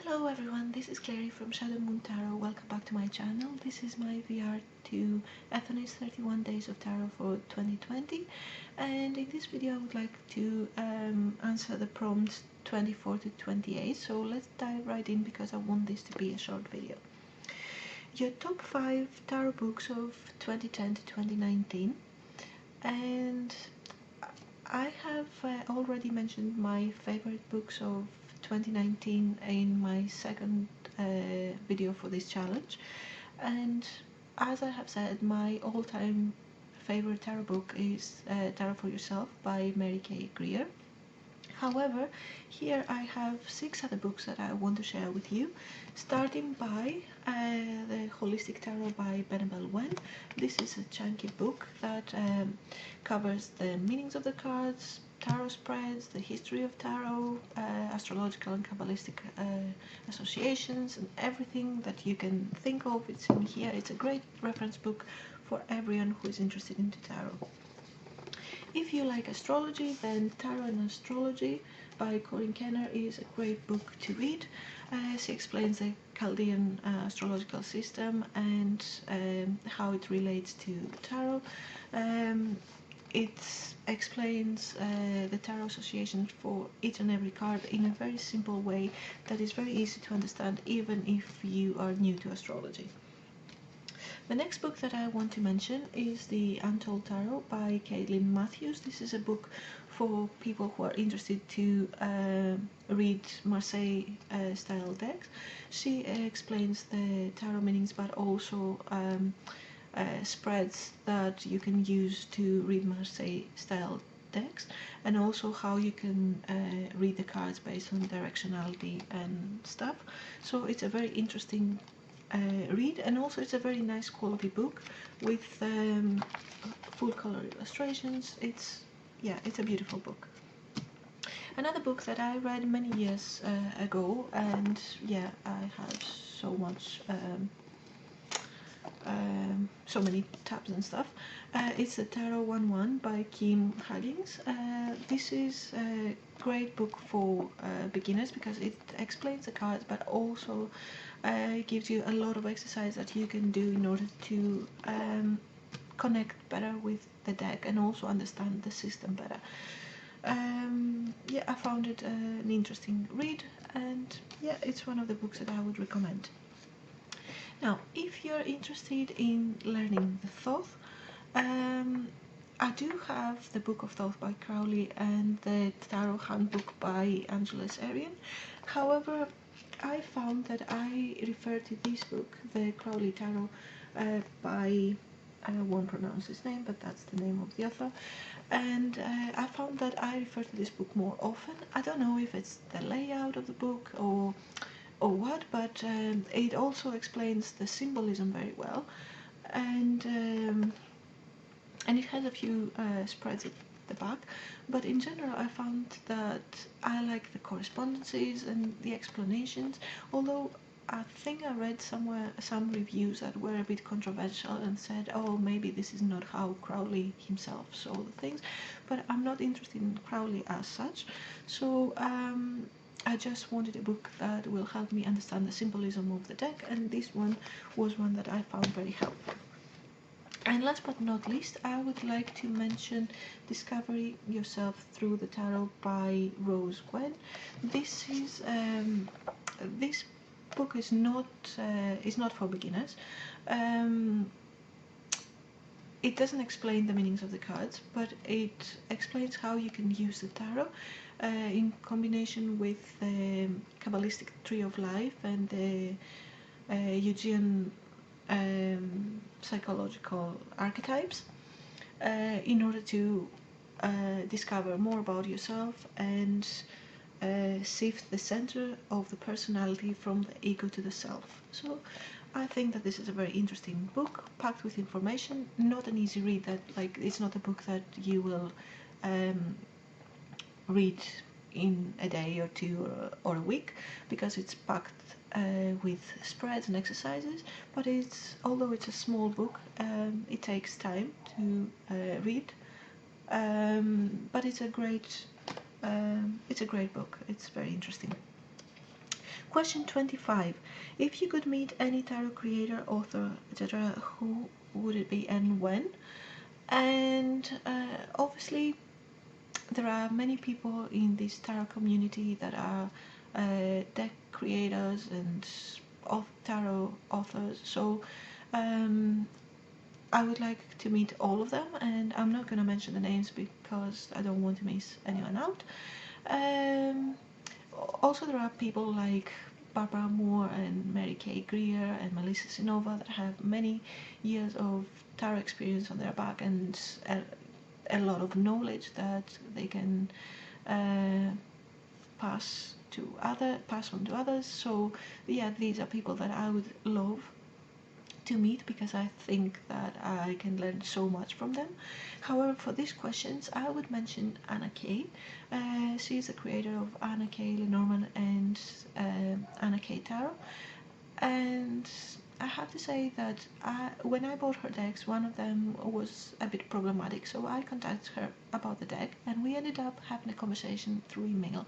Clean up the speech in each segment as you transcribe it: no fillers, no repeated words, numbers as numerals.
Hello everyone, this is Kleri from Shadow Moon Tarot. Welcome back to my channel. This is my VR to Ethony's 31 Days of Tarot for 2020, and in this video I would like to answer the prompts 24 to 28. So let's dive right in because I want this to be a short video. Your top 5 tarot books of 2010 to 2019, and I have already mentioned my favorite books of 2019 in my second video for this challenge, and as I have said, my all-time favorite tarot book is Tarot for Yourself by Mary K. Greer. However, here I have 6 other books that I want to share with you, starting by the Holistic Tarot by Benabel Wen. This is a chunky book that covers the meanings of the cards, tarot spreads, the history of tarot, astrological and Kabbalistic associations, and everything that you can think of. It's in here. It's a great reference book for everyone who is interested in tarot. If you like astrology, then Tarot and Astrology by Corinne Kenner is a great book to read. She explains the Chaldean astrological system and how it relates to tarot. It explains the tarot associations for each and every card in a very simple way that is very easy to understand even if you are new to astrology. The next book that I want to mention is The Untold Tarot by Caitlin Matthews. This is a book for people who are interested to read Marseille style decks. She explains the tarot meanings but also spreads that you can use to read Marseille style decks, and also how you can read the cards based on directionality and stuff. So it's a very interesting read, and also it's a very nice quality book with full color illustrations. It's a beautiful book. Another book that I read many years ago, and I have so much so many tabs and stuff. It's the Tarot 1-1 by Kim Huggins. This is a great book for beginners because it explains the cards but also gives you a lot of exercise that you can do in order to connect better with the deck and also understand the system better. I found it an interesting read, and it's one of the books that I would recommend. Now, if you're interested in learning the Thoth, I do have the Book of Thoth by Crowley and the Tarot Handbook by Angeles Arian. However, I found that I refer to this book, the Crowley Tarot by, I won't pronounce his name, but that's the name of the author, and I found that I refer to this book more often. I don't know if it's the layout of the book or what, but it also explains the symbolism very well, and it has a few spreads at the back, but in general I found that I like the correspondences and the explanations, although I think I read somewhere some reviews that were a bit controversial and said, oh, maybe this is not how Crowley himself saw the things, but I'm not interested in Crowley as such, so I just wanted a book that will help me understand the symbolism of the deck, and this one was one that I found very helpful. And last but not least, I would like to mention Discover Yourself Through the Tarot by Rose Gwen. This is this book is not for beginners. It doesn't explain the meanings of the cards, but it explains how you can use the tarot in combination with the Kabbalistic Tree of Life and the Jungian psychological archetypes in order to discover more about yourself and shift the center of the personality from the ego to the self. So I think that this is a very interesting book, packed with information, not an easy read. That it's not a book that you will read in a day or two or a week, because it's packed with spreads and exercises, but although it's a small book, it takes time to read, but it's a great book. It's very interesting. Question 25. If you could meet any tarot creator, author, etc., who would it be and when? And obviously there are many people in this tarot community that are deck creators and tarot authors, so I would like to meet all of them, and I'm not going to mention the names because I don't want to miss anyone out. Also, there are people like Barbara Moore and Mary Kay Greer and Melissa Sinova that have many years of tarot experience on their back and a lot of knowledge that they can pass on to others. So yeah, these are people that I would love to meet because I think that I can learn so much from them. However, for these questions, I would mention Anna Kay. She is the creator of Anna Kay Lenormand and Anna Kay Tarot. And I have to say that when I bought her decks, one of them was a bit problematic, so I contacted her about the deck and we ended up having a conversation through email.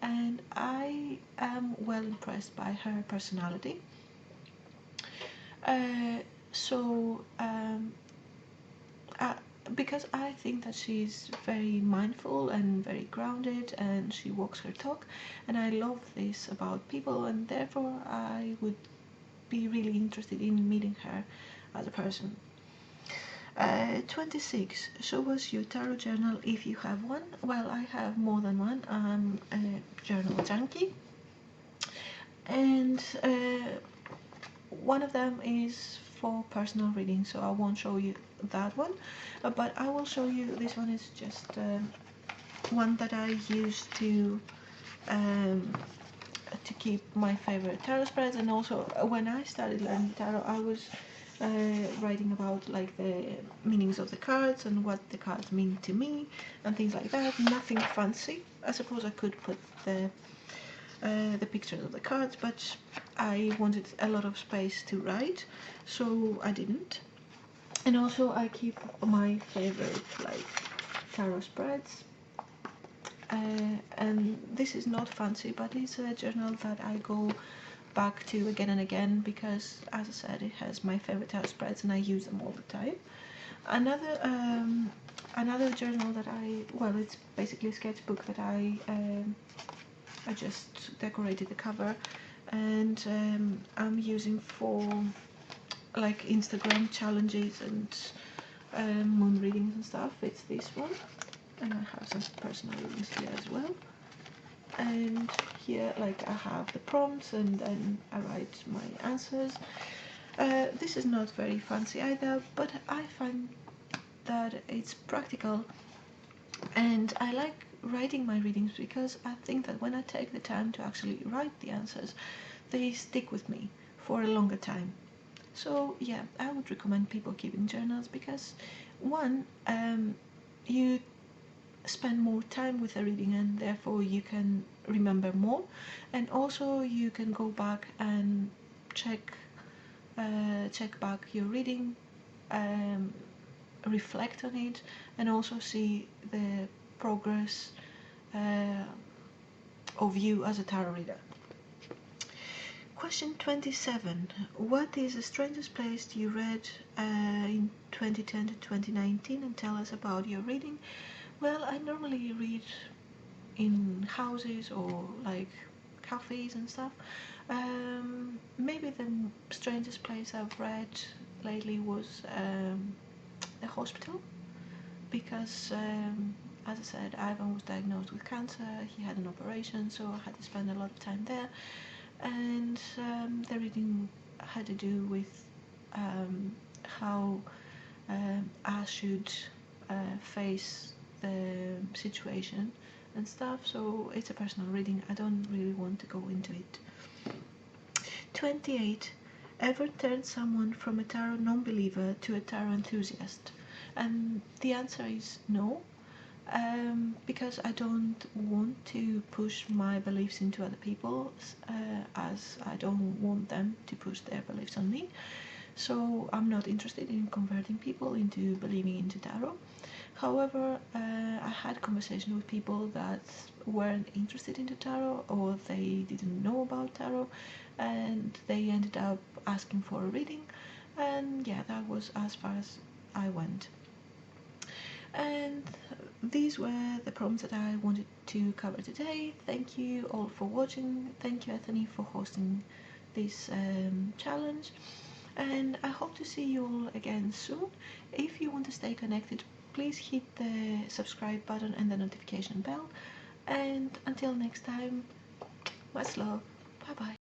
And I am well impressed by her personality. Because I think that she's very mindful and very grounded and she walks her talk, and I love this about people, and therefore I would be really interested in meeting her as a person. 26. Show us your tarot journal if you have one. Well, I have more than one. I'm a journal junkie, and one of them is for personal reading, so I won't show you that one, but I will show you this one. Is just one that I use to keep my favorite tarot spreads. And also when I started learning tarot, I was writing about like the meanings of the cards and what the cards mean to me and things like that. Nothing fancy. I suppose I could put the pictures of the cards, but I wanted a lot of space to write, so I didn't. And also I keep my favorite like tarot spreads, and this is not fancy, but it's a journal that I go back to again and again because, as I said, it has my favorite tarot spreads and I use them all the time. Another journal that it's basically a sketchbook that I just decorated the cover, and I'm using for like Instagram challenges and moon readings and stuff. It's this one, and I have some personal readings here as well. And here, like, I have the prompts and then I write my answers. This is not very fancy either, but I find that it's practical, and I like writing my readings because I think that when I take the time to actually write the answers, they stick with me for a longer time. So yeah, I would recommend people keeping journals because one, you spend more time with a reading and therefore you can remember more, and also you can go back and check back your reading, reflect on it, and also see the progress of you as a tarot reader. Question 27. What is the strangest place you read in 2010 to 2019, and tell us about your reading? Well, I normally read in houses or like cafes and stuff. Maybe the strangest place I've read lately was the hospital, because as I said, Ivan was diagnosed with cancer. He had an operation, so I had to spend a lot of time there, and the reading had to do with how I should face the situation and stuff. So it's a personal reading. I don't really want to go into it. 28. Ever turned someone from a tarot non-believer to a tarot enthusiast? And the answer is no, because I don't want to push my beliefs into other people, as I don't want them to push their beliefs on me. So I'm not interested in converting people into believing into tarot. However, I had conversations with people that weren't interested in the tarot, or they didn't know about tarot, and they ended up asking for a reading, and yeah, that was as far as I went. And these were the problems that I wanted to cover today. Thank you all for watching. Thank you, Ethony, for hosting this challenge, and I hope to see you all again soon. If you want to stay connected, please hit the subscribe button and the notification bell, and until next time, much love. Bye bye.